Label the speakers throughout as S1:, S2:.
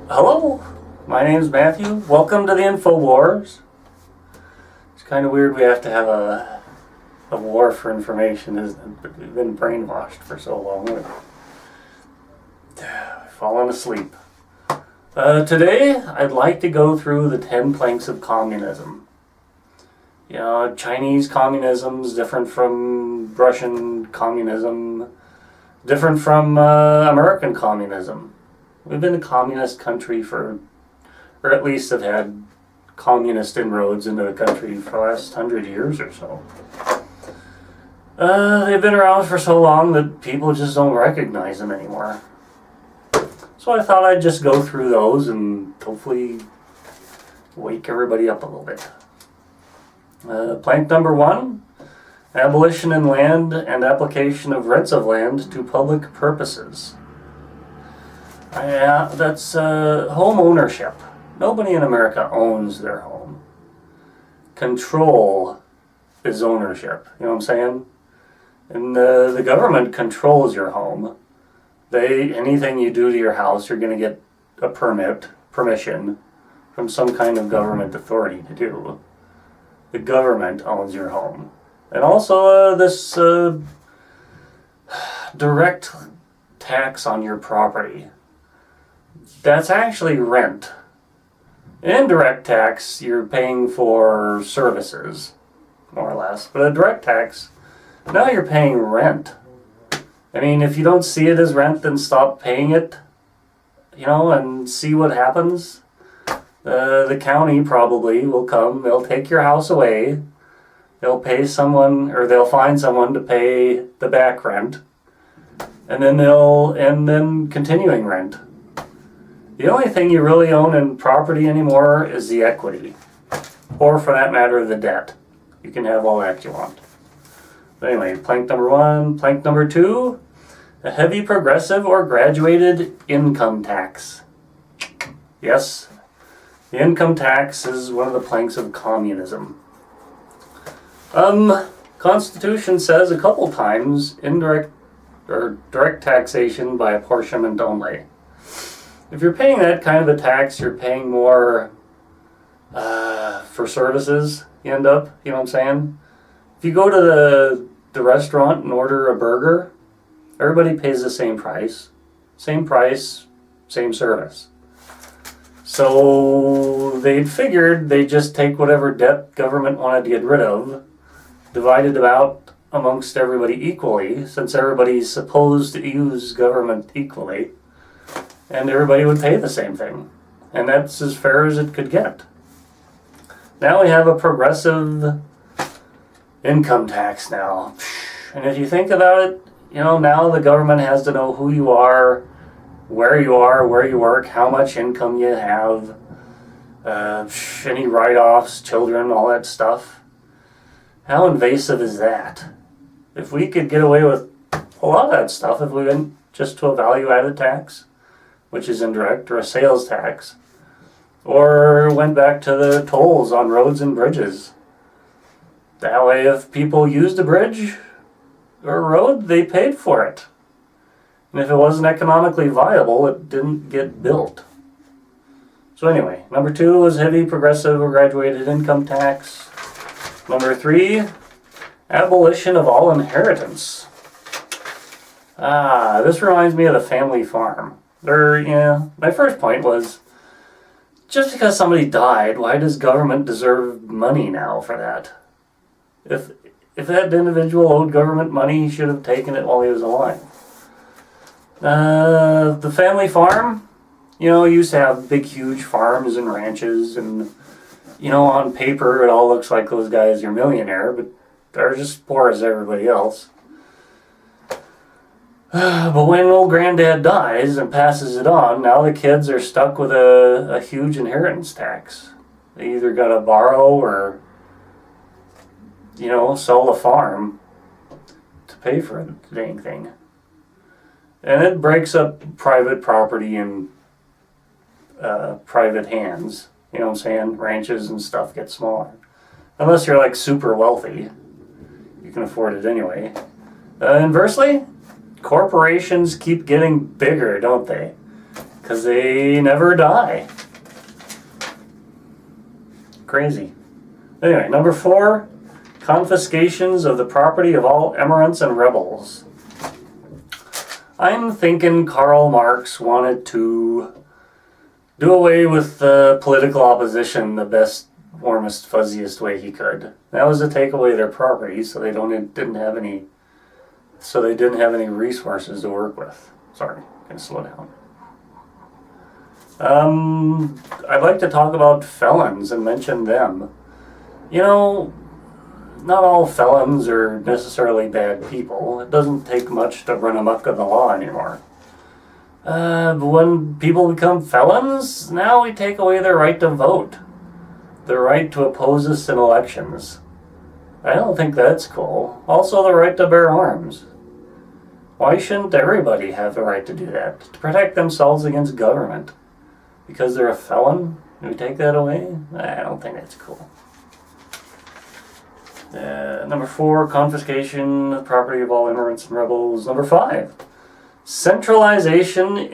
S1: Hello, my name's Matthew. Welcome to the InfoWars. It's kind of weird we have to have a war for information, isn't it? But we've been brainwashed for so long. We've fallen asleep. Today, I'd like to go through the 10 planks of communism. You know, Chinese communism is different from Russian communism, different from American communism. We've been a communist country or at least have had communist inroads into the country for the last 100 years or so. They've been around for so long that people just don't recognize them anymore. So I thought I'd just go through those and hopefully wake everybody up a little bit. Plank number 1, abolition in land and application of rents of land to public purposes. Yeah, that's home ownership. Nobody in America owns their home. Control is ownership. You know what I'm saying? And the government controls your home. Anything you do to your house, you're going to get a permission from some kind of government authority to do. The government owns your home. And also this direct tax on your property. That's actually rent. Indirect tax, you're paying for services, more or less. But a direct tax, now you're paying rent. I mean, if you don't see it as rent, then stop paying it, you know, and see what happens. The county probably will come, they'll take your house away, they'll pay someone, or they'll find someone to pay the back rent, and then continuing rent. The only thing you really own in property anymore is the equity. Or for that matter, the debt. You can have all that you want. But anyway, plank number 1. Plank number 2, a heavy progressive or graduated income tax. Yes, the income tax is one of the planks of communism. Constitution says a couple times indirect or direct taxation by apportionment only. If you're paying that kind of a tax, you're paying more for services, you end up, you know what I'm saying? If you go to the restaurant and order a burger, everybody pays the same price, same service. So they figured they'd just take whatever debt government wanted to get rid of, divide it out amongst everybody equally, since everybody's supposed to use government equally. And everybody would pay the same thing. And that's as fair as it could get. Now we have a progressive income tax now. And if you think about it, you know, now the government has to know who you are, where you work, how much income you have, any write-offs, children, all that stuff. How invasive is that? If we could get away with a lot of that stuff, if we went just to a value-added tax, which is indirect, or a sales tax, or went back to the tolls on roads and bridges. That way, if people used a bridge or a road, they paid for it. And if it wasn't economically viable, it didn't get built. So anyway, number 2 was heavy progressive or graduated income tax. Number 3, abolition of all inheritance. This reminds me of the family farm. My first point was, just because somebody died, why does government deserve money now for that? If that individual owed government money, he should have taken it while he was alive. The family farm, you know, used to have big, huge farms and ranches, and, you know, on paper it all looks like those guys are millionaire, but they're just poor as everybody else. But when old granddad dies and passes it on, now the kids are stuck with a huge inheritance tax. They either got to borrow or, you know, sell the farm to pay for the dang thing. And it breaks up private property in private hands. You know what I'm saying? Ranches and stuff get smaller. Unless you're like super wealthy. You can afford it anyway. Inversely, corporations keep getting bigger, don't they? because they never die. Crazy. Anyway, number 4, confiscations of the property of all emigrants and rebels. I'm thinking Karl Marx wanted to do away with the political opposition the best, warmest, fuzziest way he could. That was to take away their property, so they didn't have any resources to work with. Sorry, gonna slow down. I'd like to talk about felons and mention them. You know, not all felons are necessarily bad people. It doesn't take much to run amok of the law anymore. But when people become felons, now we take away their right to vote, the right to oppose us in elections. I don't think that's cool. Also, the right to bear arms. Why shouldn't everybody have the right to do that? To protect themselves against government. Because they're a felon? Do we take that away? I don't think that's cool. Number 4, confiscation of property of all immigrants and rebels. Number 5, centralization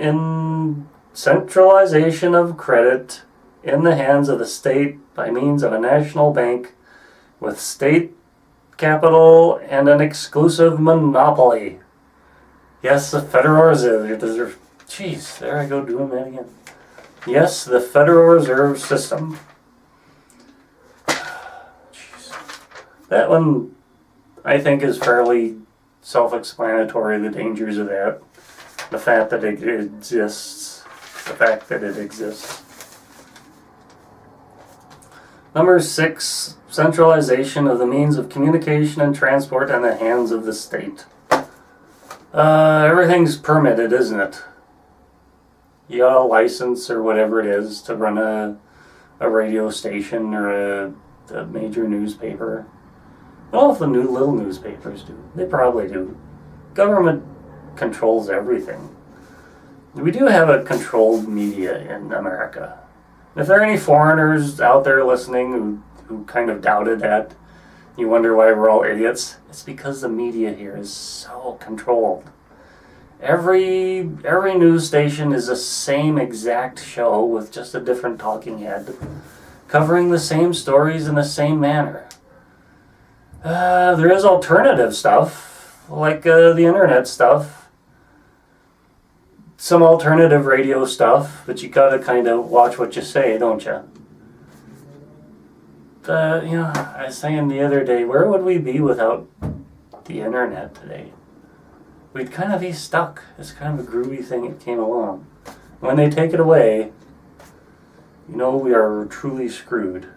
S1: of credit in the hands of the state by means of a national bank with state capital and an exclusive monopoly. Yes, the Federal Reserve. Jeez, there I go doing that again. Yes, the Federal Reserve System. That one, I think, is fairly self-explanatory, the dangers of that. The fact that it exists. Number 6, centralization of the means of communication and transport in the hands of the state. Everything's permitted, isn't it? You got a license or whatever it is to run a radio station or a major newspaper. I don't know if the little newspapers do. They probably do. Government controls everything. We do have a controlled media in America. If there are any foreigners out there listening who kind of doubted that, you wonder why we're all idiots, it's because the media here is so controlled. Every news station is the same exact show with just a different talking head, covering the same stories in the same manner. There is alternative stuff, like the internet stuff, some alternative radio stuff, but you gotta kind of watch what you say, don't you? I was saying the other day, where would we be without the internet today? We'd kind of be stuck. It's kind of a groovy thing that came along. When they take it away, we are truly screwed.